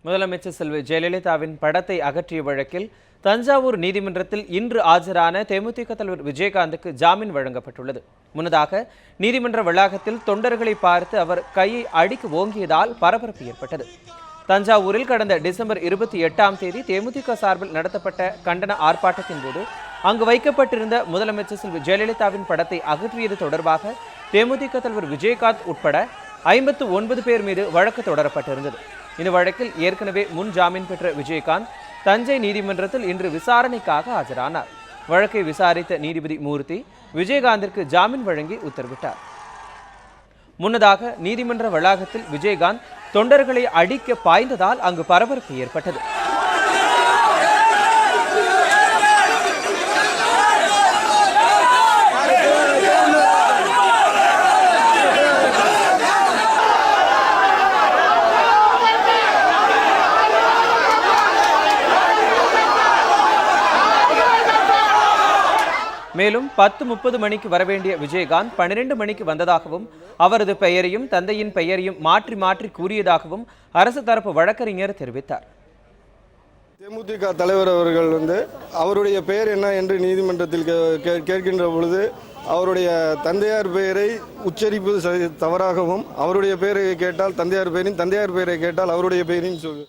முதலமைச்சர் செல்வி ஜெயலலிதாவின் படத்தை அகற்றிய வழக்கில் தஞ்சாவூர் நீதிமன்றத்தில் இன்று ஆஜரான தேமுதிக தலைவர் விஜயகாந்துக்கு ஜாமீன் வழங்கப்பட்டுள்ளது. முன்னதாக நீதிமன்ற வளாகத்தில் தொண்டர்களை பார்த்து அவர் கையை அடிக்க ஓங்கியதால் பரபரப்பு ஏற்பட்டது. தஞ்சாவூரில் கடந்த டிசம்பர் 28ஆம் தேதி தேமுதிக சார்பில் நடத்தப்பட்ட கண்டன ஆர்ப்பாட்டத்தின் போது அங்கு வைக்கப்பட்டிருந்த முதலமைச்சர் செல்வி ஜெயலலிதாவின் படத்தை அகற்றியது தொடர்பாக தேமுதிக தலைவர் விஜயகாந்த் உட்பட 59 பேர் மீது வழக்கு தொடரப்பட்டிருந்தது. இந்த வழக்கில் ஏற்கனவே முன் ஜாமீன் பெற்ற விஜயகாந்த் தஞ்சை நீதிமன்றத்தில் இன்று விசாரணைக்காக ஆஜரானார். வழக்கை விசாரித்த நீதிபதி மூர்த்தி விஜயகாந்திற்கு ஜாமீன் வழங்கி உத்தரவிட்டார். முன்னதாக நீதிமன்ற வளாகத்தில் விஜயகாந்த் தொண்டர்களை அடிக்க பாய்ந்ததால் அங்கு பரபரப்பு ஏற்பட்டது. மேலும் 10:30 மணிக்கு வரவேண்டிய விஜயகாந்த் 12 மணிக்கு வந்ததாகவும் அவரது பெயரையும் தந்தையின் பெயரையும் மாற்றி மாற்றி கூறியதாகவும் அரசு தரப்பு வழக்கறிஞர் தெரிவித்தார். தேமுதிக தலைவர் அவர்கள் அவருடைய பெயர் என்ன என்று நீதிமன்றத்தில் கேட்கின்ற பொழுது அவருடைய தந்தையார் பெயரை உச்சரிப்பது தவறாகவும் அவருடைய பெயரை கேட்டால் தந்தையார் பெயரையும் தந்தையார் பெயரை கேட்டால் அவருடைய பெயரையும் சொல்லு.